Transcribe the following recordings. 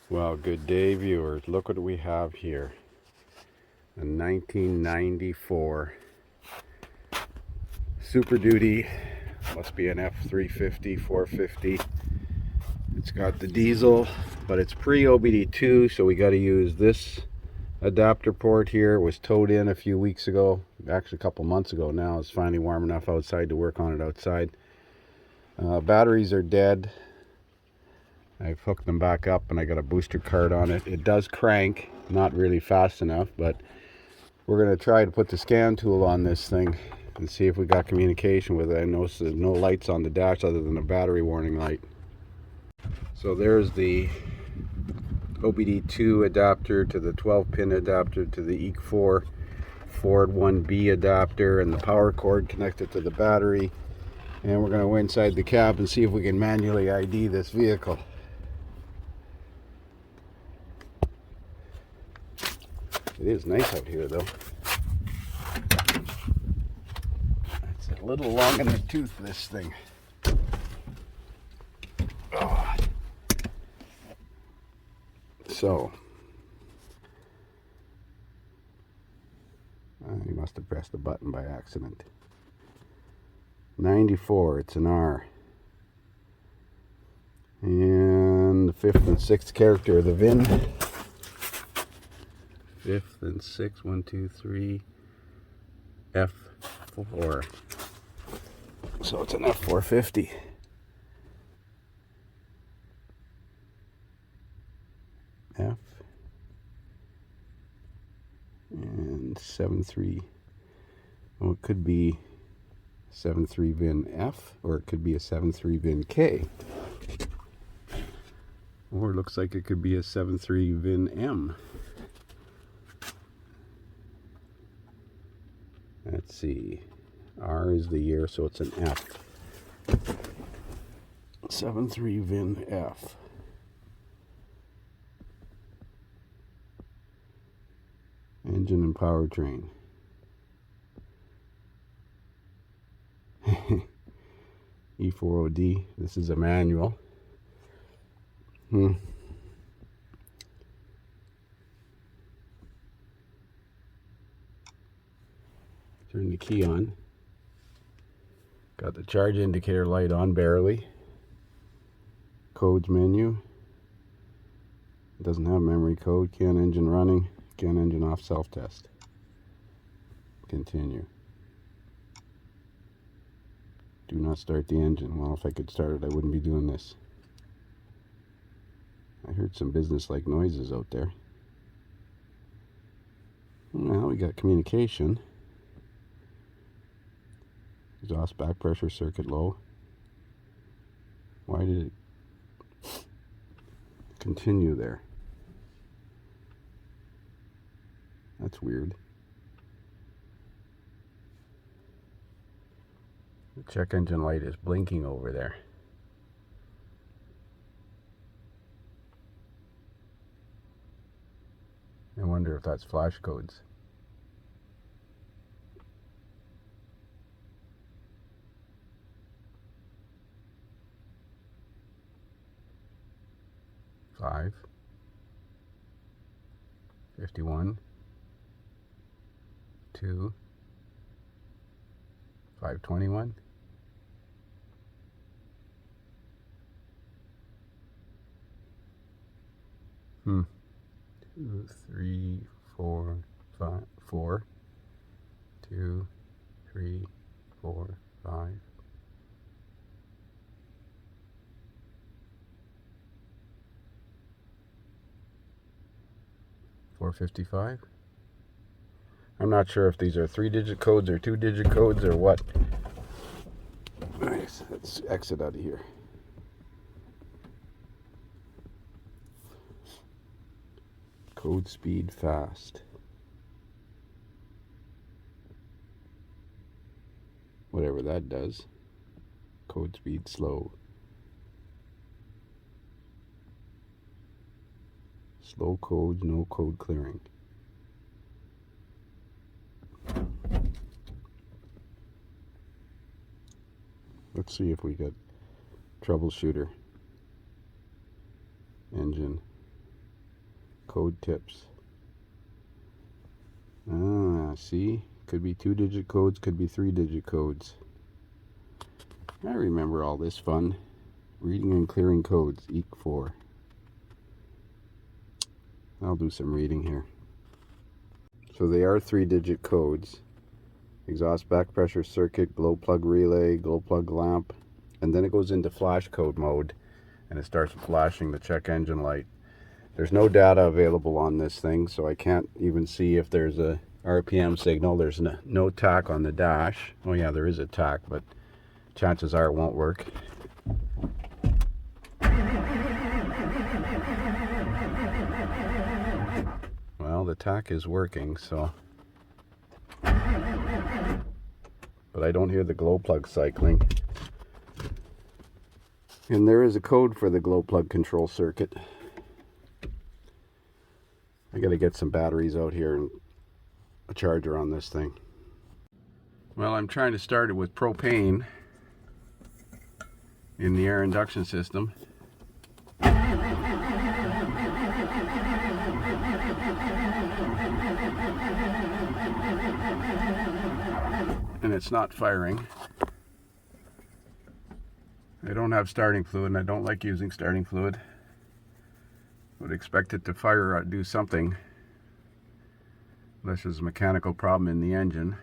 Well, good day, viewers. Look what we have here. A 1994 Super Duty. Must be an F350, 450. It's got the diesel, but it's pre-OBD2, so we got to use this adapter port here. It was towed in a few weeks ago, actually a couple months ago now. It's finally warm enough outside to work on it outside. Batteries are dead. I've hooked them back up and I got a booster card on it. It does crank, not really fast enough, but we're going to try to put the scan tool on this thing and see if we got communication with it. I noticed there's no lights on the dash other than a battery warning light. So there's the OBD2 adapter to the 12-pin adapter to the EEC4 Ford 1B adapter and the power cord connected to the battery. And we're going to go inside the cab and see if we can manually ID this vehicle. It is nice out here though. It's a little long in the tooth, this thing. Oh. So, he must have pressed the button by accident. 94, it's an R. And the 5th and 6th character of the VIN. 5th and 6th, 1, 2, 3, F4. So it's an F450. F and 7.3. Well, it could be 7.3 VIN F, or it could be a 7.3 VIN K. Or it looks like it could be a 7.3 VIN M. Let's see. R is the year, so it's an F. 7.3 VIN F. Engine and powertrain. E4OD. This is a manual. Turn the key on. Got the charge indicator light on barely. Codes menu. Doesn't have memory code. CAN engine running. CAN engine off, self-test. Continue. Do not start the engine. Well, if I could start it, I wouldn't be doing this. I heard some business-like noises out there. Well, we got communication. Exhaust back pressure circuit low. Why did it continue there? That's weird. The check engine light is blinking over there. I wonder if that's flash codes. Five. 51. 2. 521. Hmm. 2, 3, 4, 5, 4. 2, 3, 4, 5. $455. I'm not sure if these are 3-digit codes or 2-digit codes or what. Nice. Let's exit out of here. Code speed fast. Whatever that does. Code speed slow. Slow code, no code clearing. Let's see if we get troubleshooter. Engine. Code tips. Ah, see? Could be 2-digit codes, could be 3-digit codes. I remember all this fun. Reading and clearing codes, F4. I'll do some reading here. So they are 3-digit codes. Exhaust back pressure circuit, glow plug relay, glow plug lamp. And then it goes into flash code mode and it starts flashing the check engine light. There's no data available on this thing, so I can't even see if there's a RPM signal. There's no tach on the dash. Oh yeah, there is a tach, but chances are it won't work. Well, the tach is working, so. But I don't hear the glow plug cycling. And there is a code for the glow plug control circuit. I gotta get some batteries out here and a charger on this thing. Well, I'm trying to start it with propane in the air induction system. And it's not firing. I don't have starting fluid and I don't like using starting fluid. Would expect it to fire or do something, unless there's a mechanical problem in the engine.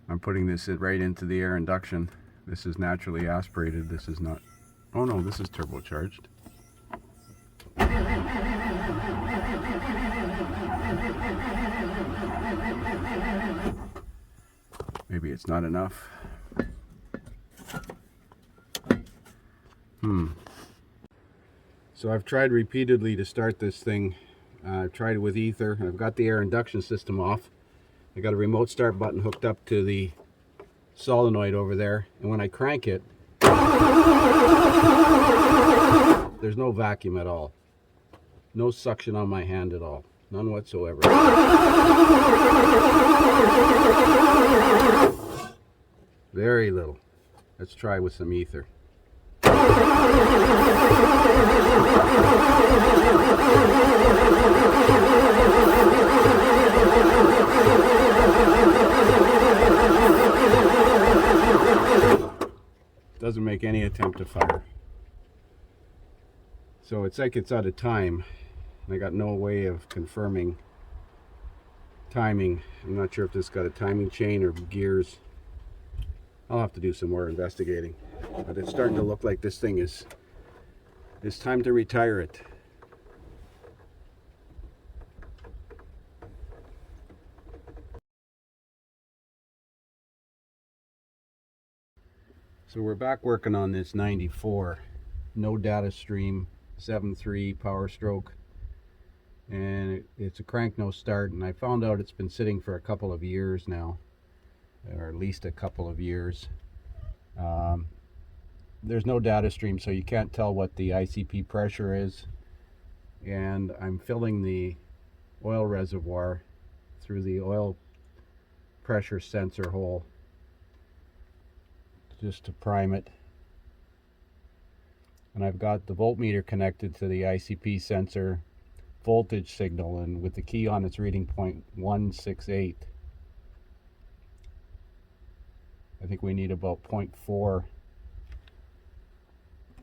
I'm putting this right into the air induction. This is naturally aspirated. This is not. Oh no, this is turbocharged. Maybe it's not enough. So I've tried repeatedly to start this thing. I've tried it with ether. I've got the air induction system off. I got a remote start button hooked up to the solenoid over there, and when I crank it, there's no vacuum at all. No suction on my hand at all. None whatsoever. Very little. Let's try with some ether. Doesn't make any attempt to fire. So it's like it's out of time. I got no way of confirming timing. I'm not sure if this got a timing chain or gears. I'll have to do some more investigating. But it's starting to look like this thing is, it's time to retire it. So we're back working on this 94. No data stream, 7.3 power stroke. And it's a crank no start, and I found out it's been sitting for a couple of years now, or at least a couple of years. There's no data stream, so you can't tell what the ICP pressure is, and I'm filling the oil reservoir through the oil pressure sensor hole just to prime it. And I've got the voltmeter connected to the ICP sensor voltage signal, and with the key on, it's reading 0.168. I think we need about 0.4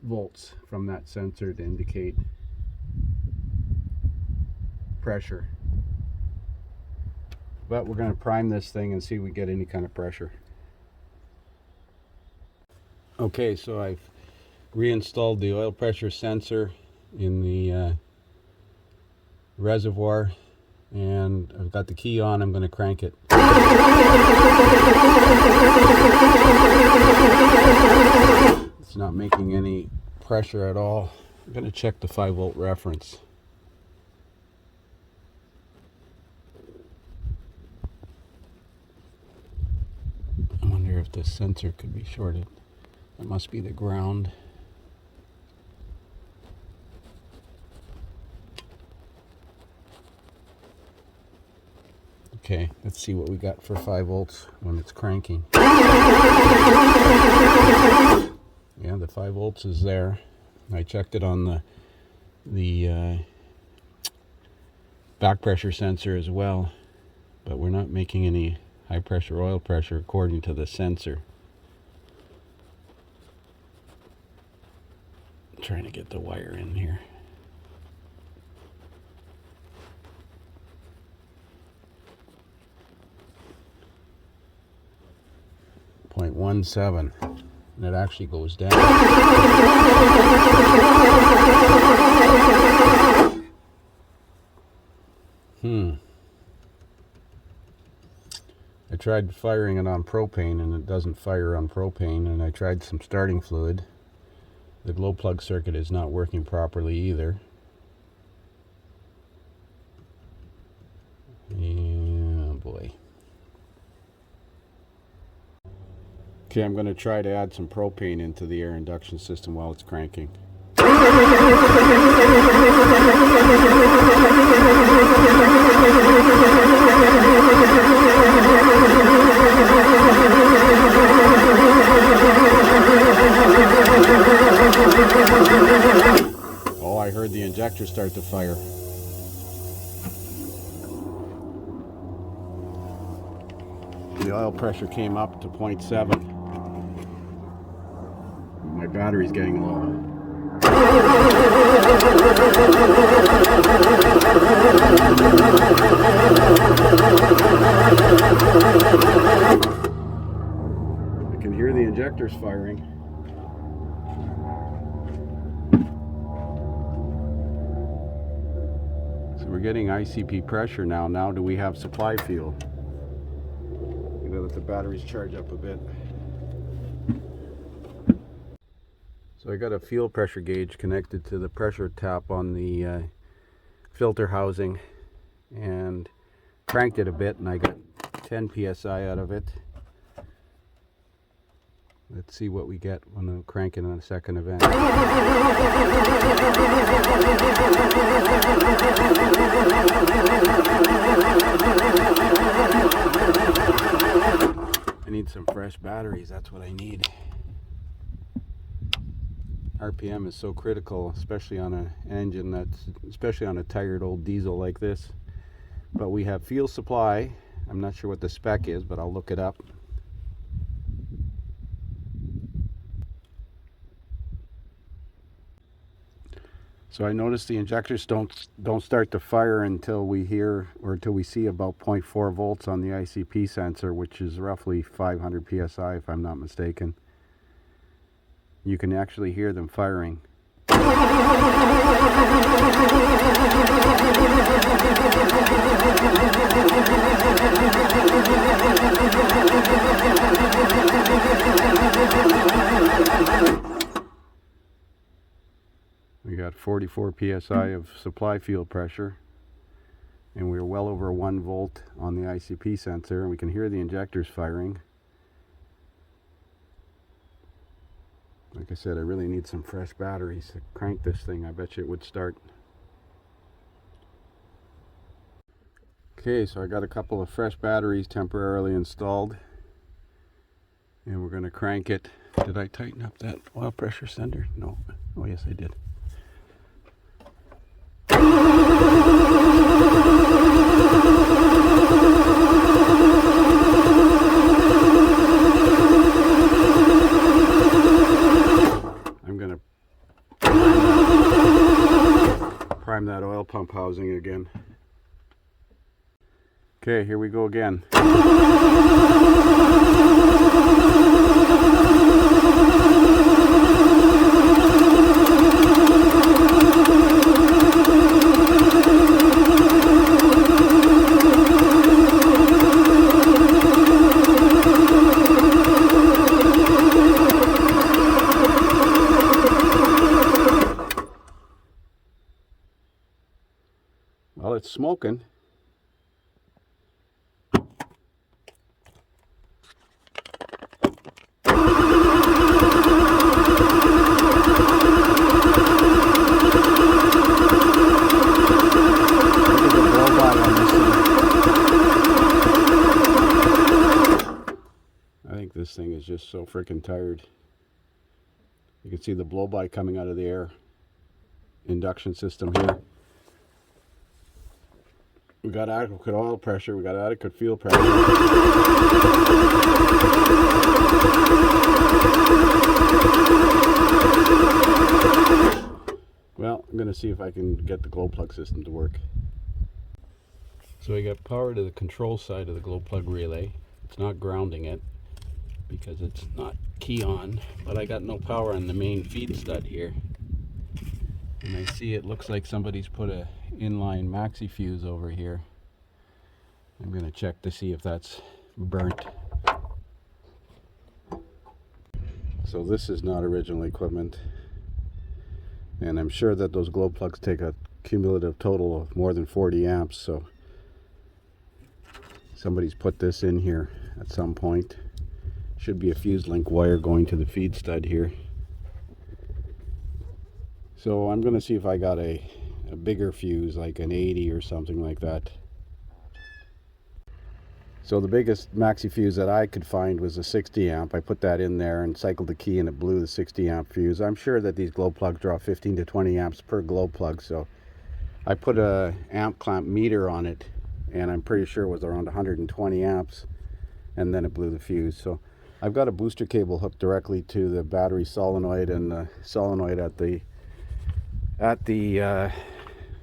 volts from that sensor to indicate pressure. But we're going to prime this thing and see if we get any kind of pressure. Okay, so I've reinstalled the oil pressure sensor in the reservoir, and I've got the key on. I'm going to crank it. It's not making any pressure at all. I'm going to check the 5-volt reference. I wonder if the sensor could be shorted. It must be the ground. Okay, let's see what we got for 5 volts when it's cranking. Yeah, the 5 volts is there. I checked it on the back pressure sensor as well, but we're not making any high pressure oil pressure according to the sensor. I'm trying to get the wire in here. .17, and it actually goes down. I tried firing it on propane and it doesn't fire on propane, and I tried some starting fluid. The glow plug circuit is not working properly either. Yeah, boy. Okay, I'm going to try to add some propane into the air induction system while it's cranking. Oh, I heard the injector start to fire. The oil pressure came up to 0.7. My battery's getting low. I can hear the injectors firing. So we're getting ICP pressure now. Now do we have supply fuel? I'm gonna let the batteries charge up a bit. So I got a fuel pressure gauge connected to the pressure tap on the filter housing, and cranked it a bit, and I got 10 psi out of it. Let's see what we get when I'm cranking on a second event. I need some fresh batteries, that's what I need. RPM is so critical, especially on an engine especially on a tired old diesel like this. But we have fuel supply. I'm not sure what the spec is, but I'll look it up. So I noticed the injectors don't start to fire until we hear, or until we see about 0.4 volts on the ICP sensor, which is roughly 500 psi if I'm not mistaken. You can actually hear them firing. We got 44 psi of supply fuel pressure, and we're well over 1 volt on the ICP sensor, and we can hear the injectors firing. Like I said, I really need some fresh batteries to crank this thing. I bet you it would start. Okay, so I got a couple of fresh batteries temporarily installed, and we're going to crank it. Did I tighten up that oil pressure sensor? No. Oh yes, I did. I'm going to prime that oil pump housing again. Okay, here we go again. Well, it's smoking. I think this thing is just so freaking tired. You can see the blow-by coming out of the air induction system here. We got adequate oil pressure, we got adequate fuel pressure. Well, I'm going to see if I can get the glow plug system to work. So we got power to the control side of the glow plug relay. It's not grounding it because it's not key on, but I got no power on the main feed stud here. And I see it looks like somebody's put a inline maxi fuse over here. I'm going to check to see if that's burnt. So this is not original equipment, and I'm sure that those glow plugs take a cumulative total of more than 40 amps, so somebody's put this in here at some point. Should be a fuse link wire going to the feed stud here. So I'm going to see if I got a bigger fuse, like an 80 or something like that. So the biggest maxi fuse that I could find was a 60 amp. I put that in there and cycled the key and it blew the 60 amp fuse. I'm sure that these glow plugs draw 15 to 20 amps per glow plug, so I put a amp clamp meter on it, and I'm pretty sure it was around 120 amps, and then it blew the fuse. So I've got a booster cable hooked directly to the battery solenoid and the solenoid at the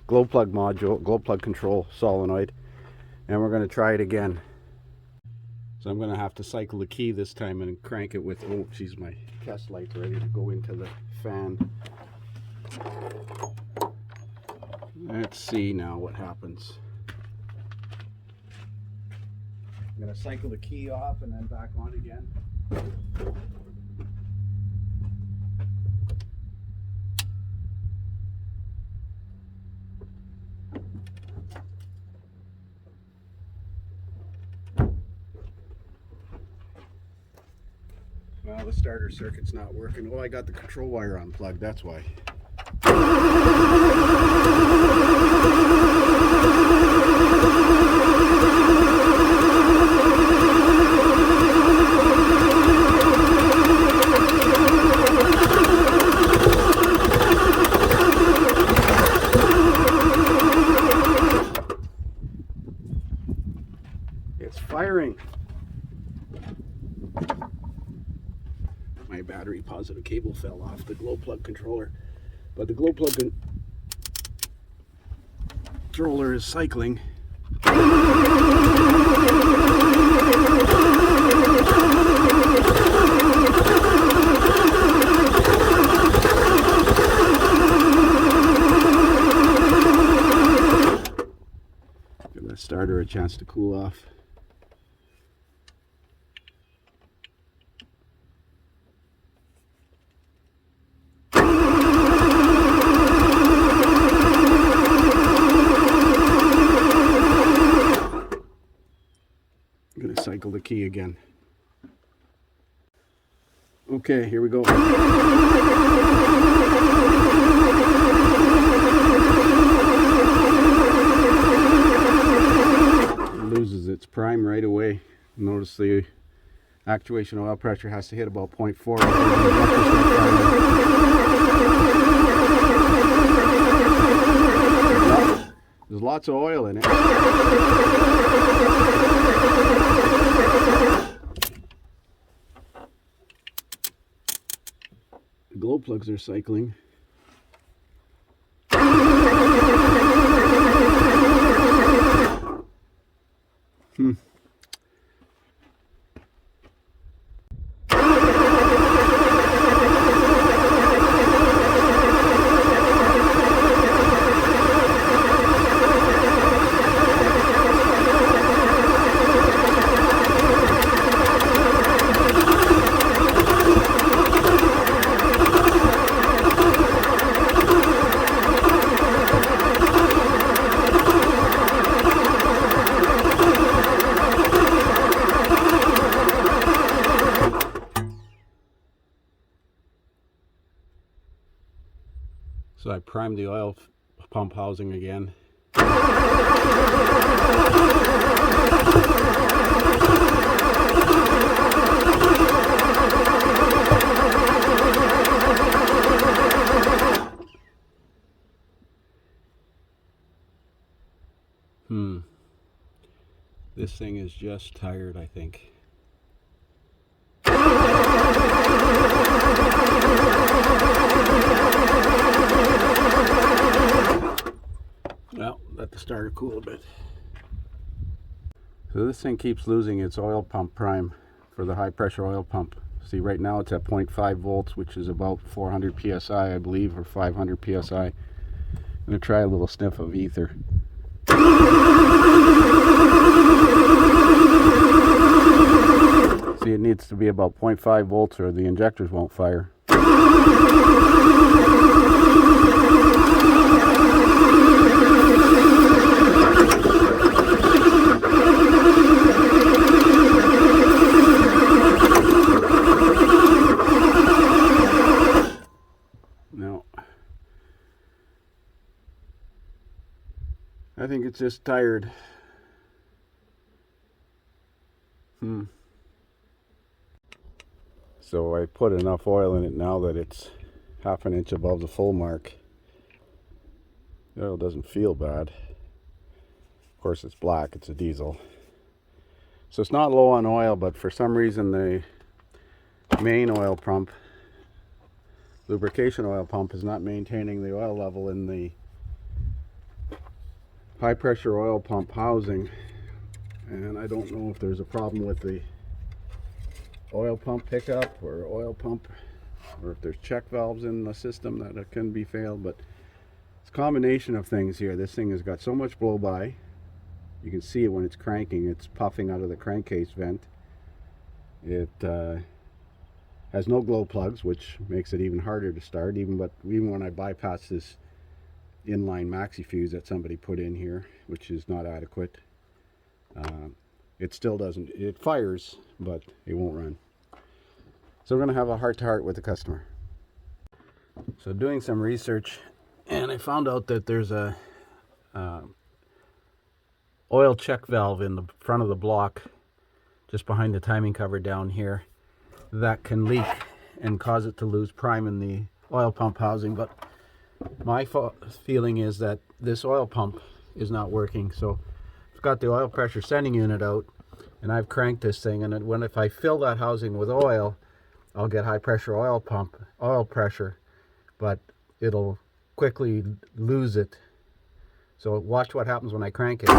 glow plug module, glow plug control solenoid, and we're going to try it again. So I'm going to have to cycle the key this time and crank it with, oh geez, my test light's ready to go into the fan. Let's see now what happens. I'm going to cycle the key off and then back on again. Well, the starter circuit's not working. Oh, I got the control wire unplugged, that's why. It's firing. My battery positive cable fell off the glow plug controller, but the glow plug controller is cycling. Give that starter a chance to cool off. I'm going to cycle the key again. Okay, here we go. It loses its prime right away. Notice the actuation oil pressure has to hit about 0.4. There's lots of oil in it. The glow plugs are cycling. So I primed the oil pump housing again. This thing is just tired, I think. Well, let the starter cool a bit. So this thing keeps losing its oil pump prime for the high pressure oil pump. See, right now it's at 0.5 volts, which is about 400 psi, I believe, or 500 psi. I'm going to try a little sniff of ether. See, it needs to be about 0.5 volts or the injectors won't fire. No. I think it's just tired. So I put enough oil in it now that it's half an inch above the full mark. The oil doesn't feel bad. Of course it's black, it's a diesel. So it's not low on oil, but for some reason the main oil pump, lubrication oil pump, is not maintaining the oil level in the high pressure oil pump housing. And I don't know if there's a problem with the oil pump pickup or oil pump, or if there's check valves in the system that can be failed, but it's a combination of things here. This thing has got so much blow by. You can see it when it's cranking. It's puffing out of the crankcase vent. It has no glow plugs, which makes it even harder to start, even when I bypass this inline maxi fuse that somebody put in here, which is not adequate. It still doesn't, it fires, but it won't run. So we're going to have a heart-to-heart with the customer. So doing some research, and I found out that there's a oil check valve in the front of the block, just behind the timing cover down here, that can leak and cause it to lose prime in the oil pump housing. But my feeling is that this oil pump is not working. So I've got the oil pressure sending unit out, and I've cranked this thing, and if I fill that housing with oil, I'll get high pressure oil pressure, but it'll quickly lose it. So watch what happens when I crank it.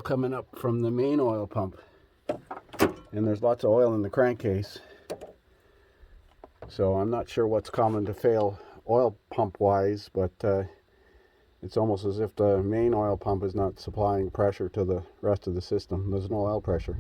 Coming up from the main oil pump, and there's lots of oil in the crankcase, so I'm not sure what's common to fail oil pump wise, but it's almost as if the main oil pump is not supplying pressure to the rest of the system. There's no oil pressure.